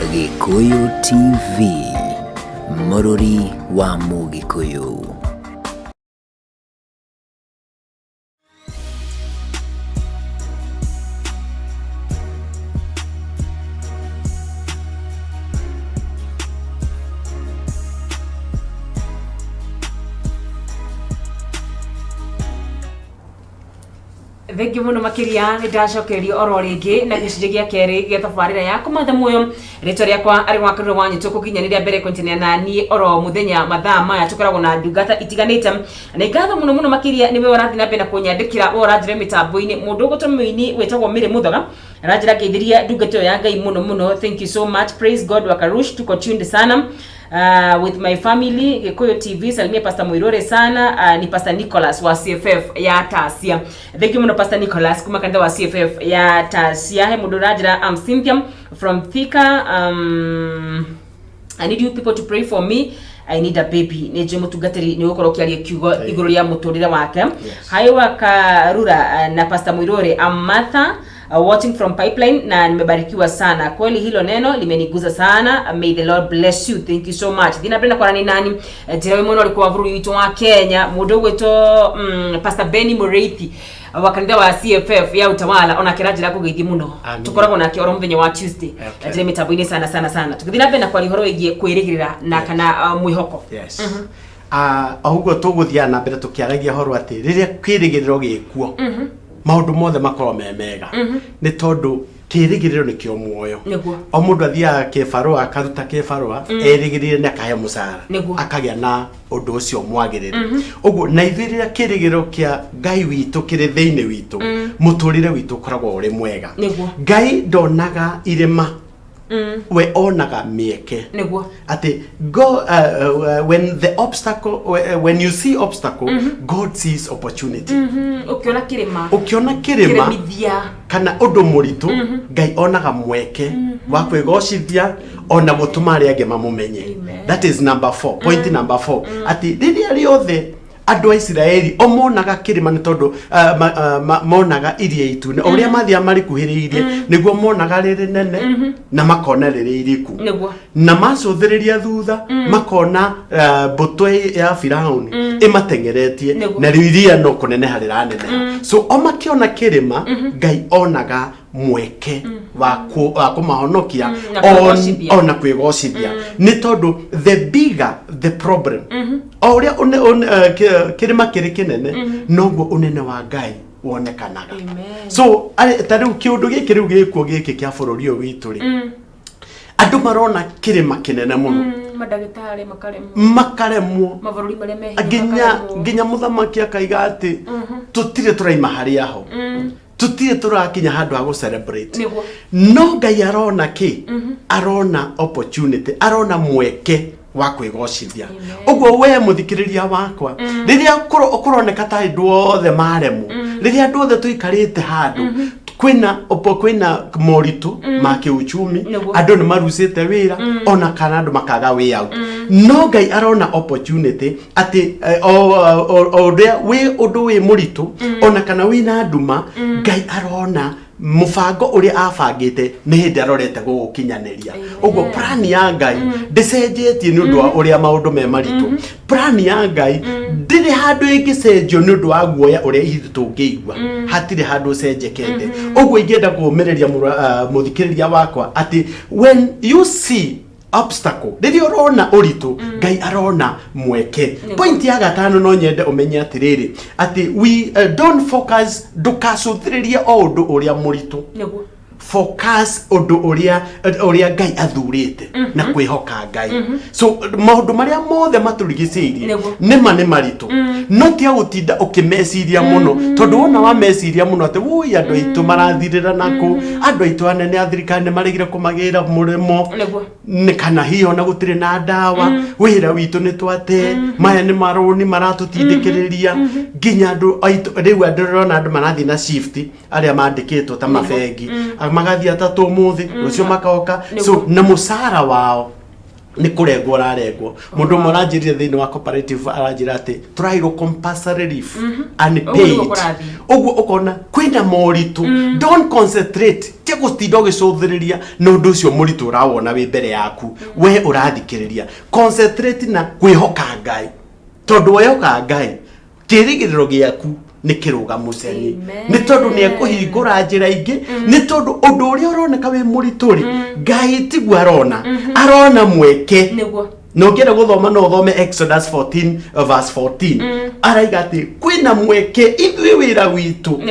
Gikuyu TV, Mũrũri wa Mũgĩkũyũ. Thank you muno makiria ni ndacokerio oro ringi na gicunje gia keri gia tabarira ya kumatha muoyo rito riakwa ari wakiro wanyu tukuginyaniria mbere kontinea na ni oro muthenya mathaa maya tukoragwo na ndungata itiganite na igatho muno muno makiria niwe warathi na bena kunyandikira woranjire mitambo-ini mundu gutumiini wetagwo Mire Muthoga aranjira ngeithiria ndungata ya Ngai muno muno. Thank you so much, praise God. Wakarush tuko tuned sana with my family Gikuyu TV. Salimia Pastor Muirore sana. Ni Pastor Nicholas wa CFF ya Tasia. Thank you muno Pastor Nicholas kuma kanda wa CFF ya Tasia. He mundu rajira Cynthia from Thika. I need you people to pray for me. I need a baby. Neje mutugateri ni ukoro kiarie kiugo iguru ya muturire wake. Hayo wakarura na Pastor Muirore Amatha watching from Pipeline na nimebarikiwa sana. Kweli hilo neno limeniguza sana. May the Lord bless you. Thank you so much. Dina brenda kwa nani jewe mono alikuwa vuru yitu wa Kenya mudogo weto Pastor Benny Mureithi wakanda wa CFF ya utawala ona kiraji lako geithi muno tukoragwo nake oro muthenya wa Tuesday ajire mitambo-ini sana tukithina brenda kwa lihoro igie kwirigirira na kana mwihoko. Yes. Ahugo tuguthia na mbere tukiaragia horo ati riria kwirigiriro gikuo maundu mothe makorwo memega ni tondu kirigiriro ni kio muoyo o mundu athia kibarua akaruta kibarua erigirire na kahe musara akagia na undu ucio mwagirire uguo na ithiria kirigiriro kia Ngai witu kiri thiini witu muturire witu koragwo uri mwega. Ngai ndonaga irema we onaga mieke ati go when the obstacle when you see obstacle God sees opportunity. ukiona kirema kana undu muritu Ngai onaga mweke wa kwigocithia ona gutuma ri ange mamumenye. That is number 4 point number 4 ati riria riothe andu a Israeli omonaga kirima ni tondu monaga iria itune oria mathia mari kuhiriirie niguo monaga riri nene na makona riri iriku na macuthiriria thutha makona mbuto ya Firauni imatengeretie na riria no kunene harira nene. So o makiona kirima Ngai onaga mweke wa kumahonokia ona kwigocithia ni tondu the bigger the problem oria kirima kiri kinene noguo unene wa Ngai wonekanaga. So tariu kiundu giki riu gikuo giki kia bururi uyu witu ri andu marona kirima kinene muno madagitari makaremwo mabururi mare mehi nginya muthamaki akaiga ati tutire turaima hari aho tutire turakinya handu ha celebrate no Ngai arona ki arona opportunity arona mweke wa kwigocithia. Uguo we muthikiriria wakwa riria ukuroneka ta andu othe maremu riria andu othe tuikarite handu kwina moritu ma kiuchumi andu ni marucite wira ona kana andu makaga way out no Ngai arona opportunity ati we undu wi muritu ona kana wina nduma Ngai arona mufango uria afangite ni hindi arorete gukinyaniria. Uguo plan ya Ngai ndicenjetie ni undu wa uria maundu me maritu. Plan ya Ngai ndiri handu ingicenjio ni undu wa guoya uria ithu tungiigua hatire handu cenjekete. Uguo ingienda kuumiriria muthikiriria wakwa ati when you see obstacle riria urona uritu Ngai arona mweke. Point ya gatano no nyende umenye atiriri ati we don't focus dukacuthiririe o undu uria muritu focus undu uria Ngai athurite na kwihoka Ngai. So maundu maria mothe maturigicirie nima ni maritu no tia gutinda ukimeciria muno tondu wona wa meciria muno ati wui andu aitu marathirira naku andu aitu anene athirikani marigire kumagira murimo ni kana hiyo na gutire na dawa wira witu ni twate maya ni maruni maratutindikiriria nginya andu aitu riu andu andu marathi na shift aria mandikitwo ta mabegi magathi atatu muthi rucio makoka so na musara wao ni kurengwo rarengwo mundu moranjirire thini wa cooperative aranjira ati turairo compulsory relief unpaid uguo ukona kwina moritu don't concentrate tie gutinda ugicuthiriria no ndu ucio muritu urawona wi mbere yaku we urathikiriria concentrate na kwihoka Ngai tondu wehoka Ngai kirigiriro giaku ni kiruga muceni ni tondu ni ekuhingura njira ingi ni tondu undu uria uroneka wi murituri Ngai tigwa arona mweke niguo no ngenda guthoma no thome Exodus 14 verse 14 araiga ati kwina mweke ithui wira witu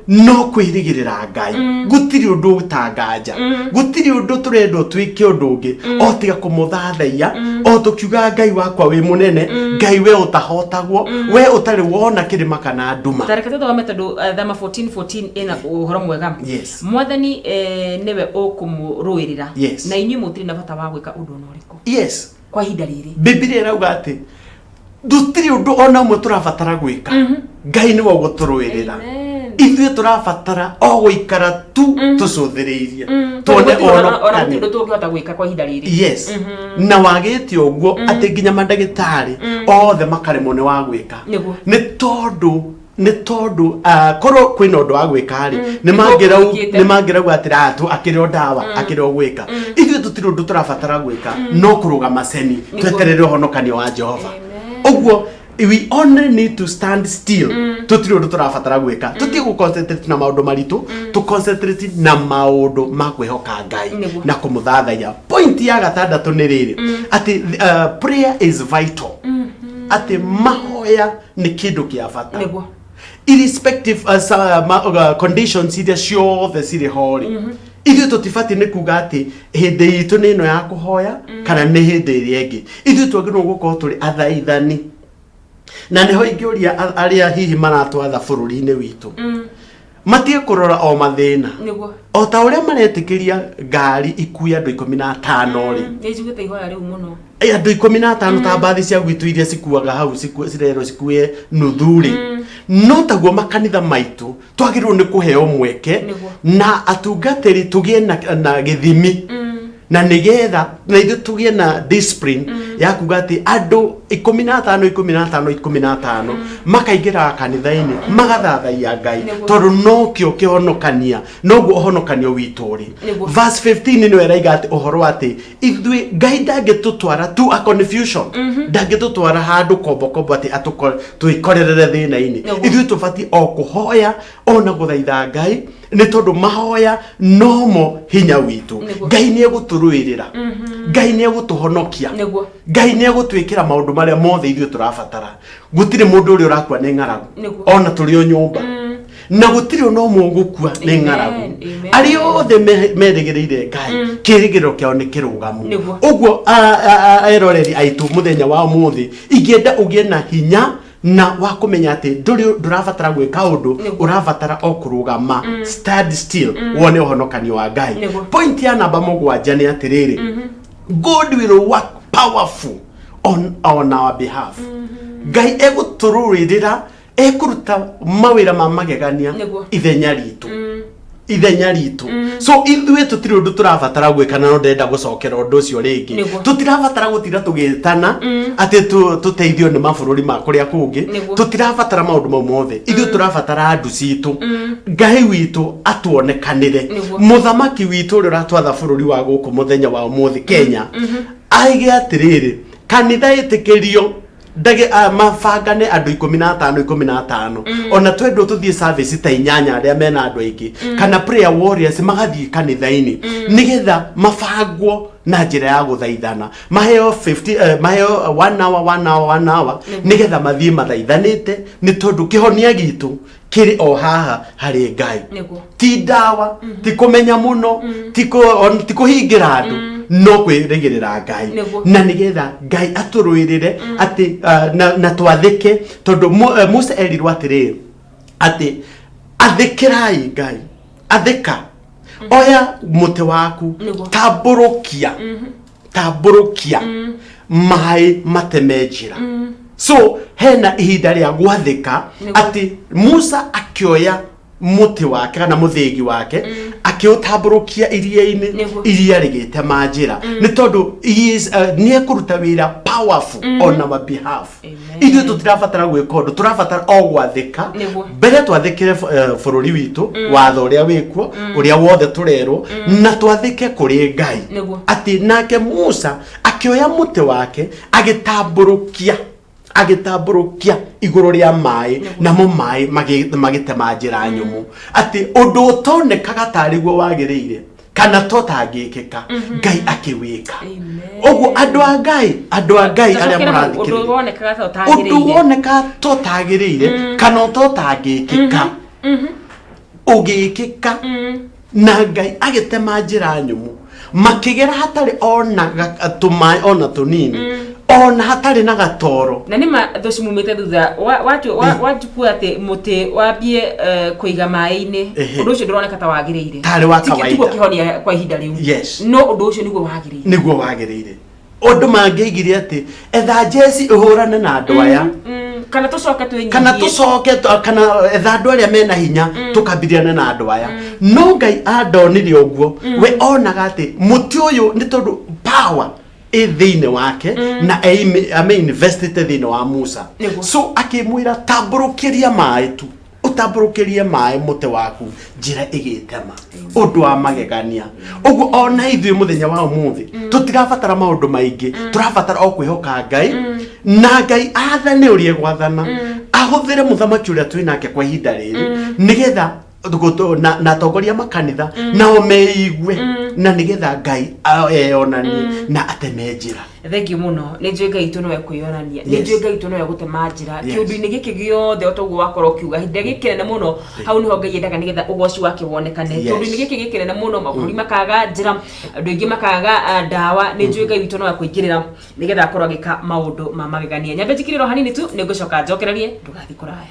no kwirigirira Ngai gutiri undu utanganja gutiri undu turendo twike undu ungi o tiga kumuthathaia o tukiuga Ngai wakwa wi munene Ngai we utahotagwo we utari wona kirima kana nduma tarekete thome tondu thama 14:14 ina uhoro mwega mwathani niwe ukumuruirira na inyu mutiri na bata wa gwika undu noriko kwa hinda riri Biblia irauga ati dutiri undu ona umwe turabatara gwika Ngai niwe uguturuirira ithuĩ turabatara o guikara tu tucuthiriirie tuone ona ndu tungihota gwika kwa hinda riri na wagite uguo ati nginya mandagitari othe makaremwo ni wa gwika ni tondu koro kwina undu wa gwika ri ni mangirau atiratu akiri ndawa akiri gwika ithuĩ tutiri undu turabatara gwika no kuruga maceni tweterere honokanio wa Jehova uguo we only need to stand still tutiri undu turabatara gwika tuti gu concentrate na maundu maritu tu concentrate na maundu ma kwihoka Ngai na kumuthathaia point ya gatandatu ni riri ati prayer is vital ati mahoya ni kindu kia bata irrespective as conditions iria ciothe ciri hori ithuĩ tutibati ni kuga ati hindi itu ni no ya kuhoya kana ni hindi iria ingi ithuĩ twagirwo gukorwo turi athaithani na neho ingiuria aria hihi maratwatha bururi-ini witu matie kurora o mathina o ta uria maretikiria ngari ikuya andu 15 ri nijugite ihoya riu muno andu 15 ta bathi cia gwitu iria cikuaga hau cirero cikue nuthuri no taguo makanitha maitu twagirwo ni kuheo mweke na atungatiri tugie na githimi na nigetha na ithu tugie na discipline ya kuga ati andu 15 makaingira kanitha-ini magathathaia Ngai tondu no kio kihonokania noguo uhonokanio wituri verse 15 no eraiga ati uhoro ati ithui Ngai ndangitutwara tu a confusion ndangitutwara handu kombokombo ati twikorerere thina-ini ithui tubati o kuhoya ona guthaitha Ngai ni tondu mahoya nomo hinya witu Ngai ni eguturuirira Ngai ni egutuhonokia Ngai ni egutwikira maundu maria mothe ithuĩ turabatara gutiri mundu uri urakua ni ngaragu ona turi o nyumba na gutiri ona umwe ugukua ni ngaragu ari othe merigirire Ngai kirigiro kiao ni kirugamu uguo eroreri aitu muthenya wa umuthi ingienda ugie na hinya na wakumenya ati ndurabatara gwika undu urabatara o kurugama stand still wone uhonokanio wa Ngai point ya namba 7 ni atiriri God will work powerful on our behalf Ngai egutururirira ekuruta mawira ma magegania ithenya ritu so ithuĩ tutiri undu turabatara gwika na no ndenda gucokera undu ucio ringi tutirabatara gutira tugitana ati tuteithio ni mabururi ma kuria kungi tutirabatara maundu mau mothe ithuĩ turabatara andu citu Ngai witu atuonekanire muthamaki witu uri uratwatha bururi wa guku muthenya wa umuthi Kenya aige atiriri kanitha itikirio ndage mafangane andu 15 ona twendo tuthie service ta inyanya aria mena andu aingi kana prayer warriors magathie kanitha-ini nigetha mafangwo na njira ya guthaithana maheo 50 maheo 1 hour nigetha mathie mathaithanite ni tondu kihonia gitu kiri o haha hari Ngai ti dawa ti kumenya muno ti kuhingira andu no kwirigirira Ngai na nigetha Ngai aturuirire ati na twathike tondu Musa erirwo atiri ati athikirai Ngai athika oya muti waku taburukia mai matemenjira so hena ihinda ria gwathika ati Musa akioya muti wake kana muthigi wake akiutamburukia iria-ini iria rigite manjira ni tondu ni ekuruta wira powerful on our behalf. Ithu tutirabatara gwika undu turabatara o gwathika mbere twathikire bururi witu watho uria wikuo uria wothe turerwo na twathike kuri Ngai ati nake Musa akioya muti wake agitamburukia iguru ria mai namo mai magitema njira nyumu ati undu utonekaga tariguo wagiriire kana totangikika Ngai akiwika. Oguo andu a Ngai aria murathikire undu woneka totagiriire kana totangikika ugikika na Ngai agitema njira nyumu makigera hatari ona tumai ona tunini ona hatari na gatoro na nima thoci mumite thutha watu ati muti wambie kuiga mai-ini undu ucio nduroneka ta wagiriire tari wa kawaida tiguo kihonia kwa ihinda riu no undu ucio niguo wagiriire undu mangiigire ati etha jesi uhurane na andu aya kana tucoke twinyihie kana etha andu aria mena hinya tukambiriane na andu aya no Ngai andonire uguo we onaga ati muti uyu ni tondu power thiine wake na ame invested thiine wa Musa so akimwira tamburukiria mai tu utamburukirie mai muti waku njira igitema undu wa magegania uguo ona ithui muthenya wa umuthi tutirabatara maundu maingi turabatara o kwihoka Ngai na Ngai athane urie gwathana ahuthire muthamaki uria twinake kwa ihinda riri nigetha na tongoria makanitha nao meigwe na nigetha Ngai eyonanie na ateme njira. Thank you muno ni njui Ngai tu no ekwiyonania ni njui Ngai tu no egutema njira kiundu-ini giki giothe otoguo wakora ukiuga hinde gikinene muno hau niho Ngai yendaga nigetha ugoci wake wonekane kiundu-ini giki gikinene muno maburi makaga njira andu ingi makaga ndawa ni njui Ngai tu no ekwingirira nigetha akorwo agika maundu ma magegania. Nyambe njikiriro hanini tu ni ngucoka njokererie ndugathi kuraya.